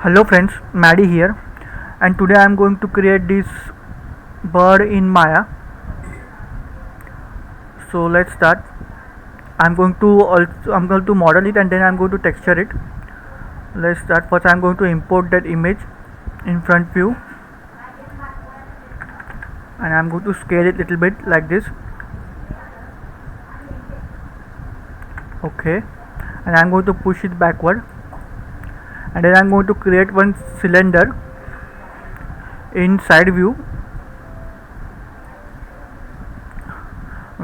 Hello friends, Maddie here, and today I am going to create this bird in Maya. So let's start. I'm going to model it and then I'm going to texture it. Let's start. First I'm going to import that image in front view and I'm going to scale it little bit like this. Okay, and I'm going to push it backward, and then I'm going to create one cylinder in side view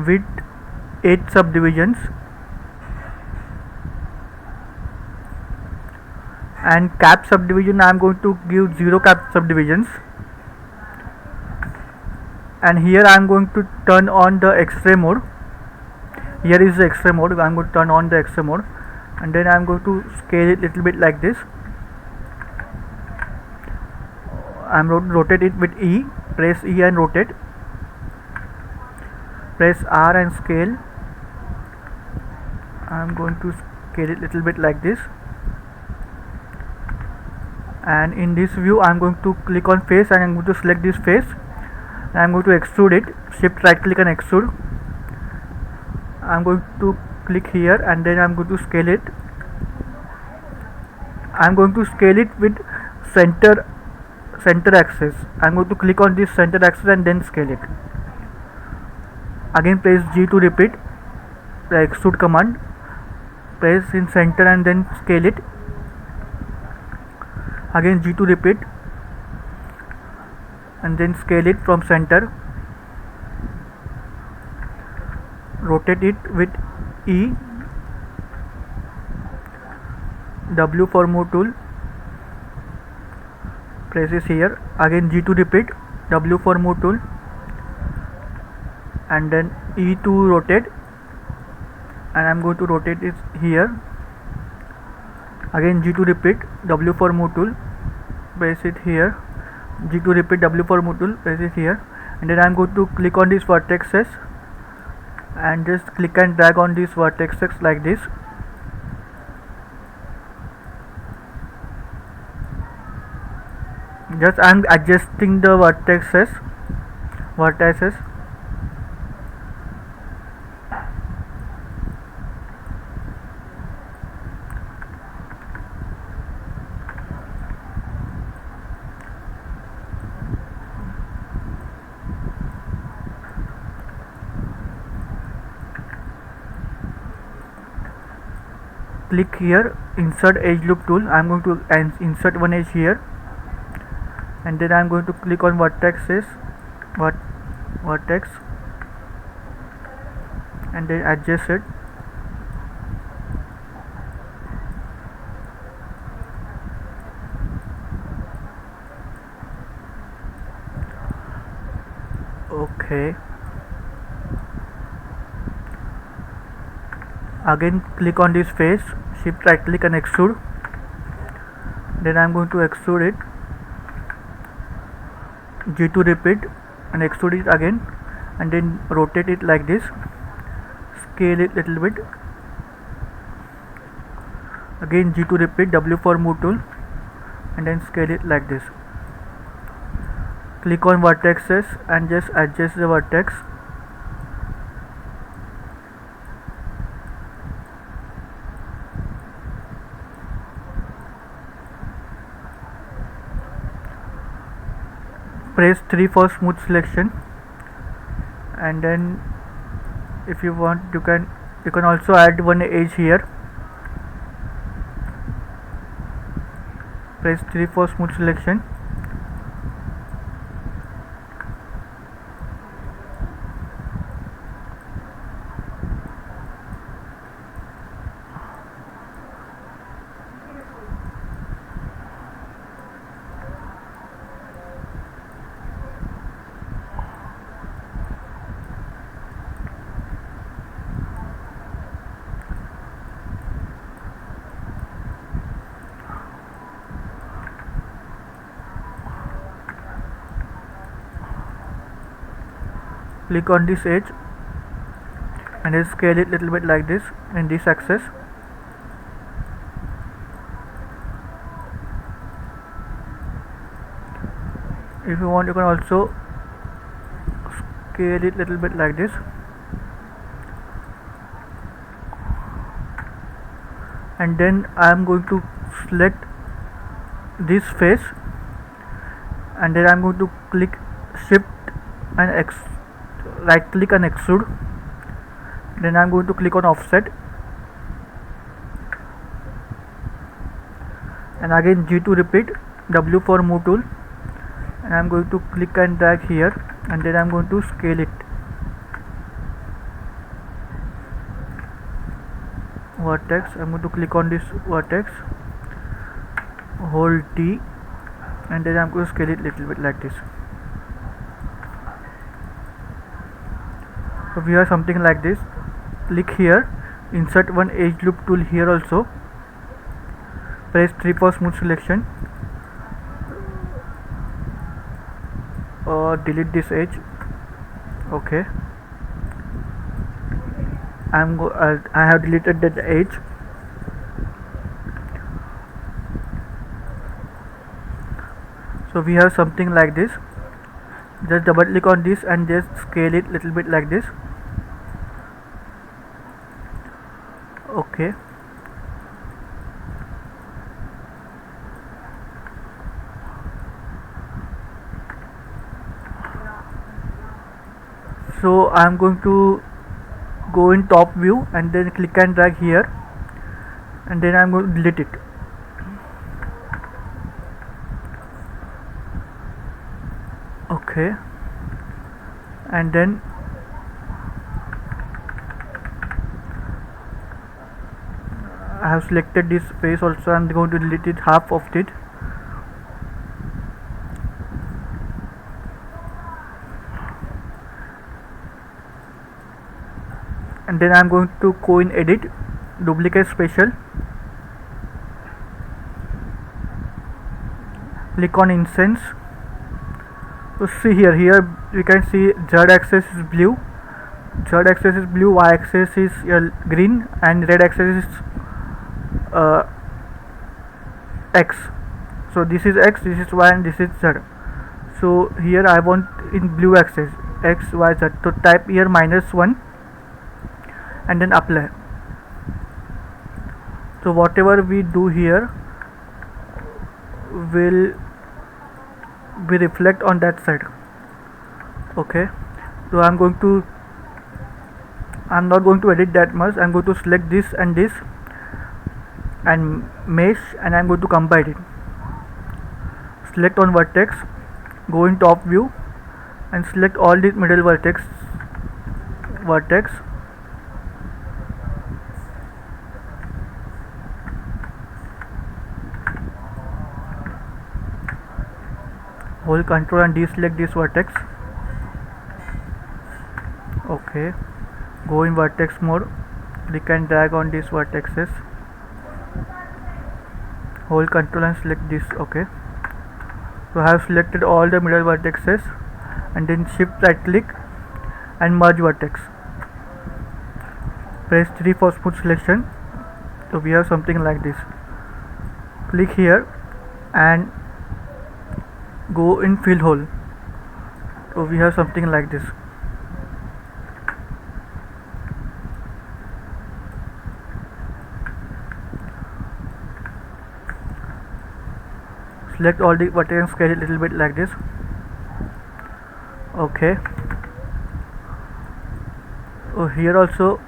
with 8 subdivisions, and cap subdivision I am going to give 0 cap subdivisions, and here I am going to turn on the X-ray mode. Here is the X-ray mode. I am going to turn on the X-ray mode, and then I am going to scale it little bit like this. I am going to rotate it with E. Press E and rotate. Press R and scale. I am going to scale it little bit like this, and in this view I am going to click on face and I am going to select this face and I am going to extrude it. Shift right click and extrude. I am going to click here and then I am going to scale it. I am going to scale it with center axis. I am going to click on this center axis and then scale it. Again press G to repeat the extrude command. Press in center and then scale it. Again G to repeat and then scale it from center. Rotate it with E. W for move tool. Presses here. Again G to repeat. W for move tool. And then E to rotate. And I am going to rotate it here. Again G to repeat. W for move tool. Press it here. G to repeat. W for move tool. Press it here. And then I am going to click on these vertices and just click and drag on these vertices like this. Just I am adjusting the vertices. Click here, insert edge loop tool. I am going to insert one edge here, and then I am going to click on vertex and then adjust it. Okay. Again click on this face, shift right click and extrude. Then I am going to extrude it. G to repeat and extrude it again, and then rotate it like this. Scale it little bit. Again G to repeat, W for move tool, and then scale it like this. Click on vertices and just adjust the vertex. Press 3 for smooth selection, and then if you want you can also add one edge here. Press 3 for smooth selection. Click on this edge and then scale it little bit like this in this axis. If you want, you can also scale it little bit like this, and then I am going to select this face, and then I am going to click shift and right click and extrude. Then I am going to click on offset, and again G2 repeat, W for move tool, and I am going to click and drag here, and then I am going to scale it. Vertex, I am going to click on this vertex, hold T, and then I am going to scale it little bit like this. So we have something like this. Click here, insert one edge loop tool here also, press 3 for smooth selection, or delete this edge. Okay, I have deleted that edge. So we have something like this. Just double click on this and just scale it little bit like this. Okay, so I am going to go in top view and then click and drag here, and then I am going to delete it. Okay, and then I have selected this face also. I am going to delete it, half of it. And then I am going to go in edit, duplicate special, click on instance. So see here you can see Z axis is blue, Y axis is green, and red axis is X. So this is X, this is Y, and this is Z. So here I want in blue axis X, Y, Z. So type here -1 and then apply. So whatever we do here will be reflect on that side. Okay, so I'm not going to edit that much. I'm going to select this and this and mesh, and I'm going to combine it. Select on vertex, go in top view and select all these middle vertex, hold control and deselect this vertex. Okay, go in vertex mode, click and drag on these vertexes, hold control and select this. Okay, so I have selected all the middle vertexes, and then shift right click and merge vertex, press 3 for smooth selection. So we have something like this. Click here and go in fill hole. So we have something like this. Select all the vertex and scale it a little bit like this. Okay, so here also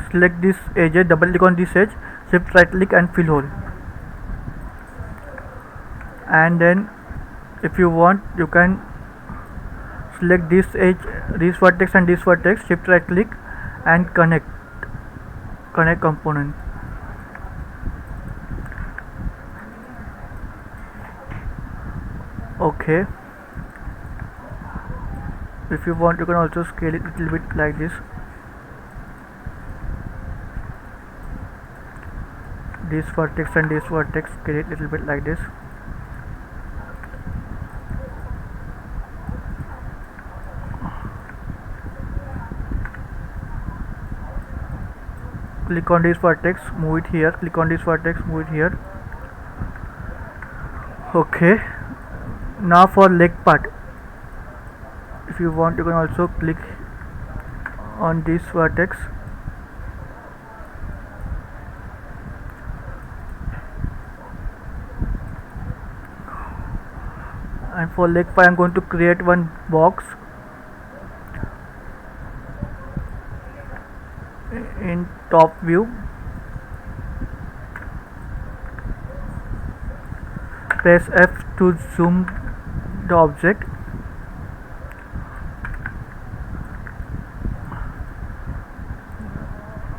select this edge, double click on this edge, shift right click and fill hole, and then if you want you can select this edge, this vertex and this vertex, shift right click and connect component. Okay, if you want you can also scale it a little bit like this. This vertex and this vertex, scale it a little bit like this. Click on this vertex, move it here, click on this vertex, move it here. Okay, Now for leg part, if you want you can also click on this vertex and for leg part I'm going to create one box in top view. Press F to zoom the object.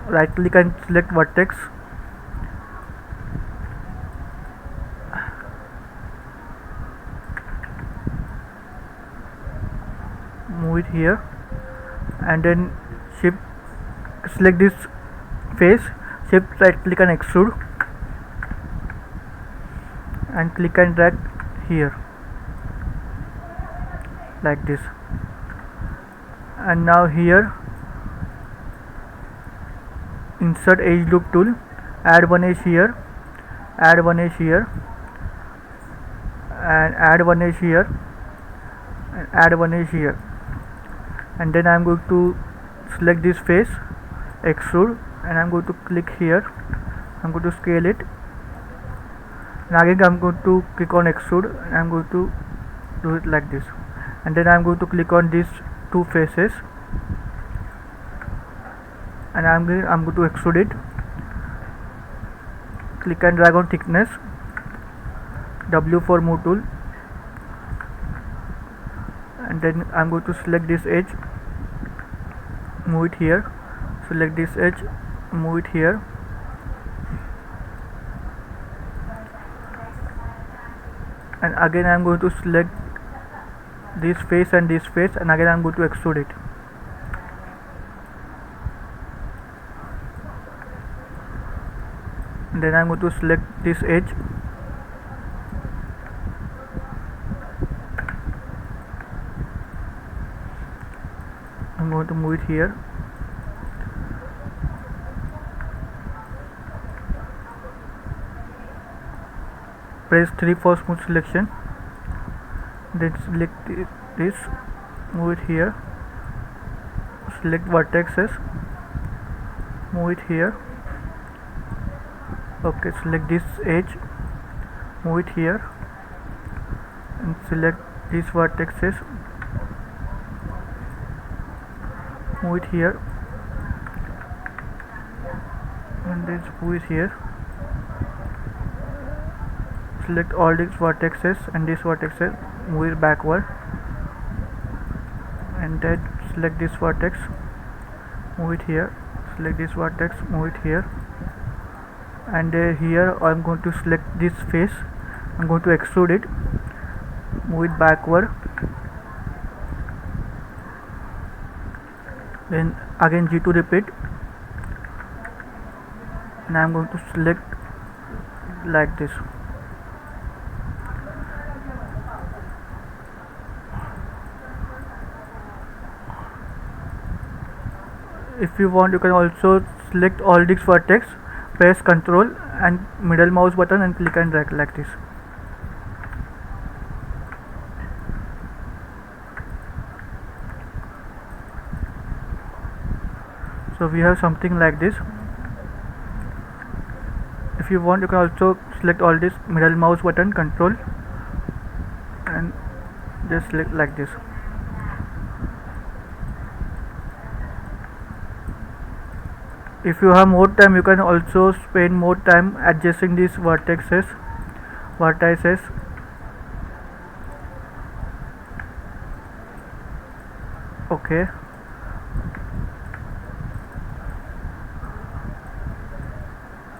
Right click and select vertex. Move it here and then shift select this face, shift right click and extrude and click and drag here like this. And now here insert edge loop tool, add one edge here, add one edge here, and add one edge here, and add one edge here, and then I'm going to select this face, extrude, and I'm going to click here. I'm going to scale it, and again I'm going to click on extrude, and I'm going to do it like this, and then I'm going to click on these two faces, and I'm going to extrude it. Click and drag on thickness, W for move tool, and then I'm going to select this edge, move it here, select this edge, move it here, and again I'm going to select this face and this face, and again I'm going to extrude it. And then I'm going to select this edge, I'm going to move it here, press 3 for smooth selection, then select this, move it here, select vertexes, move it here, okay, select this edge, move it here, and select these vertexes, move it here, and then move it here, select all these vertexes and these vertexes, move it backward, and then select this vertex, move it here, select this vertex, move it here, and here I'm going to select this face, I'm going to extrude it, move it backward, then again G2 repeat, and I'm going to select like this. If you want you can also select all these vertex, press Ctrl and middle mouse button and click and drag like this. So we have something like this. If you want you can also select all this, middle mouse button, Ctrl, and just select like this. If you have more time you can also spend more time adjusting these vertices. Okay,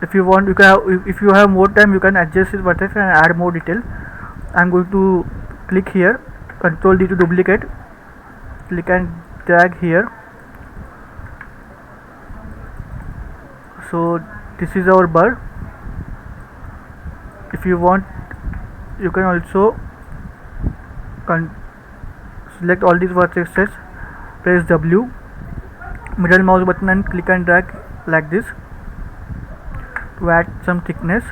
if you want you can if you have more time you can adjust this vertex and add more detail. I'm going to click here, Ctrl D to duplicate, click and drag here. So this is our bird. If you want you can also select all these vertices, press W, middle mouse button and click and drag like this to add some thickness.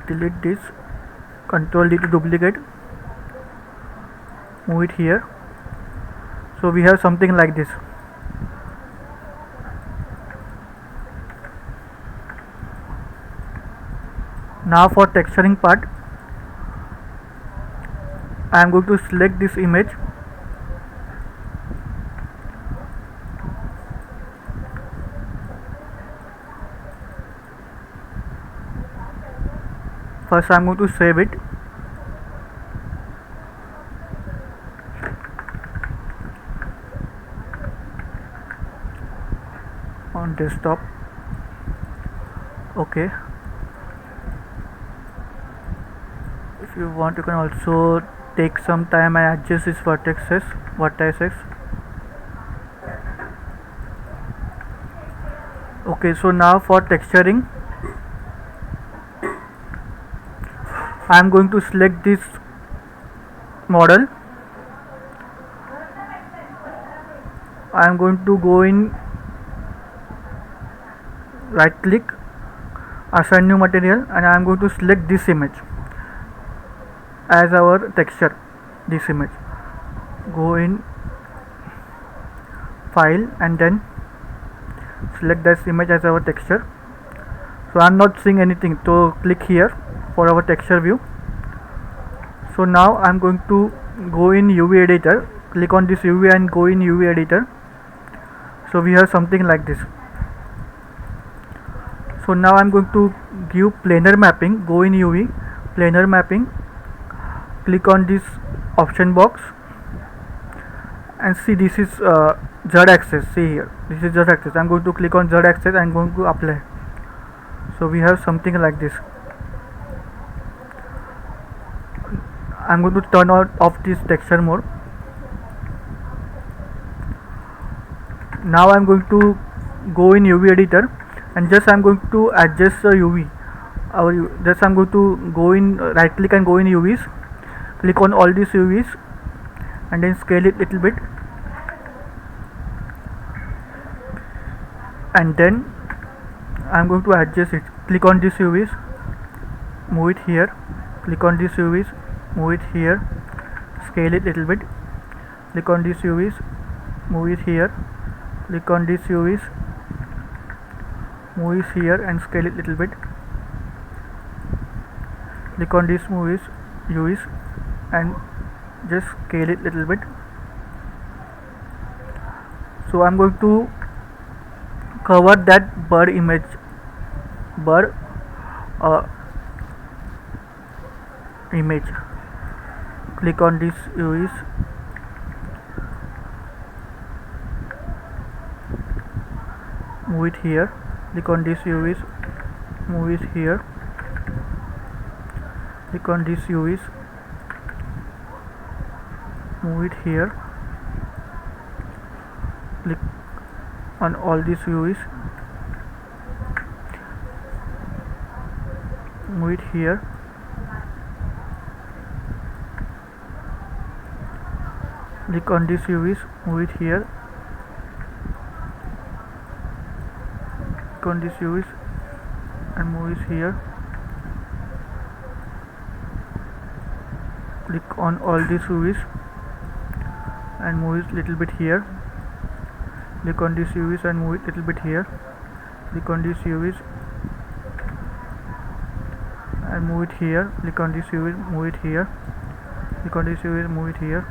Delete this, Control D to duplicate, move it here. So we have something like this. Now for texturing part, I am going to select this image. First I am going to save it. On desktop. Okay. If you want, you can also take some time and adjust these vertices. Okay, so now for texturing, I am going to select this model. I am going to go in, right click, assign new material, and I am going to select this image as our texture. This image, go in file and then select this image as our texture. So I am not seeing anything, so click here for our texture view. So now I am going to go in UV editor, click on this UV and go in UV editor. So we have something like this. So now I am going to give planar mapping, go in UV, planar mapping, click on this option box and see this is Z axis. See here, this is Z axis. I am going to click on Z axis and I am going to apply. So we have something like this. I am going to turn off this texture mode. Now I am going to go in UV editor and just I am going to adjust the UV. Just I am going to go in, right click and go in UVs, click on all these UVs and then scale it little bit, and then I am going to adjust it. Click on these UVs, move it here, click on these UVs, move it here, scale it little bit, click on these UVs, move it here, click on these UVs, move it here and scale it little bit, click on these UVs and just scale it little bit. So I am going to cover that bird image, image. Click on these UVs, move it here, click on these UVs, move it here, click on these UVs, move it here, click on all these UVs, move it here, click on these UVs, move it here, click on these UVs and move it here, click on all these UVs and move it little bit here, click on these UVs and move it little bit here, click on these UVs and move it here, click on these UVs, move it here, click on these UVs, move it here.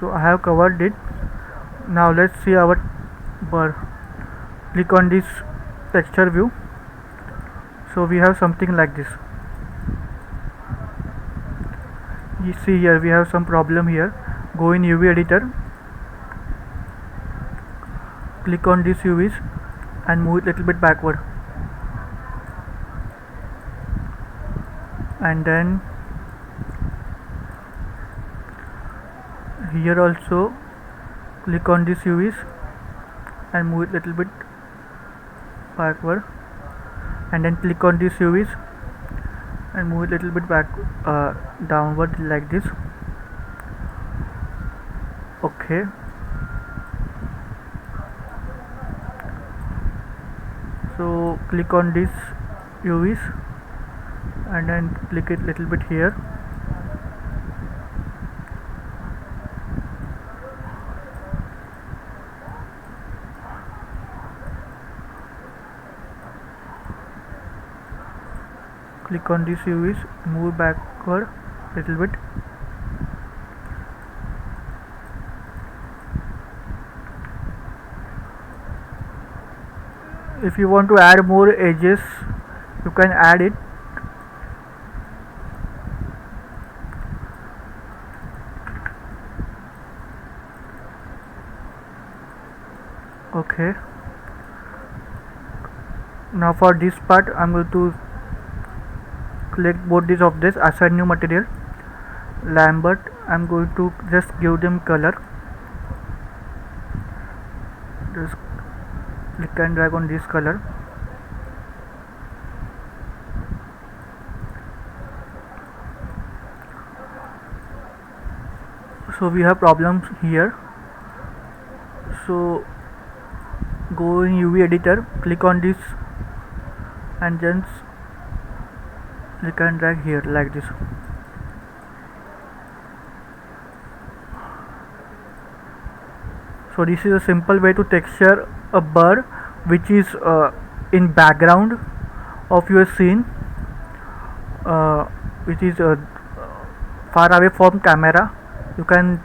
So I have covered it. Now let's see our bird. Click on this texture view. So we have something like this. You see here we have some problem here. Go in UV editor, click on these UVs and move it little bit backward, and then here also click on these UVs and move it little bit backward, and then click on these UVs and move it a little bit back, downward like this. Okay, so click on these UVs and then click it little bit here. Click on these UVs, move backward little bit. If you want to add more edges, you can add it. Okay, now for this part I'm going to select both these objects, assign new material, Lambert. I'm going to just give them color, just click and drag on this color. So we have problems here, so go in UV editor, click on this and then click and drag here like this. So this is a simple way to texture a bird which is in background of your scene, which is far away from camera. You can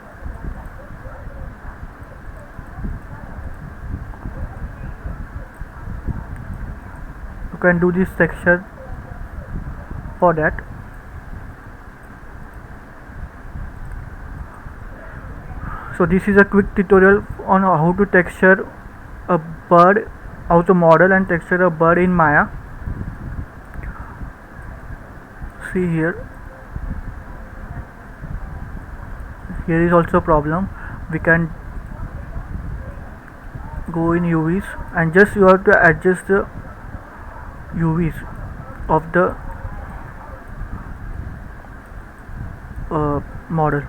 do this texture for that. So this is a quick tutorial on how to texture a bird, how to model and texture a bird in Maya. See here is also a problem. We can go in UVs and just you have to adjust the UVs of the model.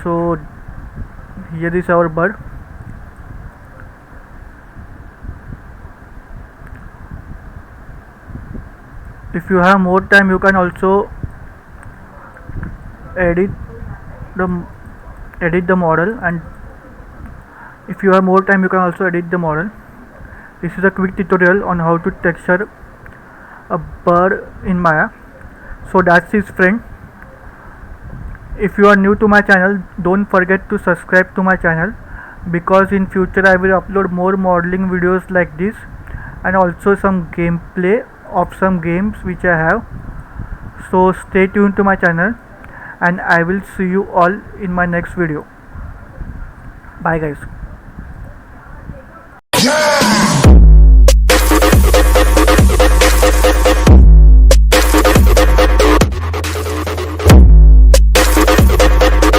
So here is our bird. If you have more time, you can also edit the model, and if you have more time you can also edit the model. This is a quick tutorial on how to texture a bird in Maya. So that's his friend. If you are new to my channel, don't forget to subscribe to my channel, because in future I will upload more modeling videos like this and also some gameplay of some games which I have. So stay tuned to my channel and I will see you all in my next video. Bye guys.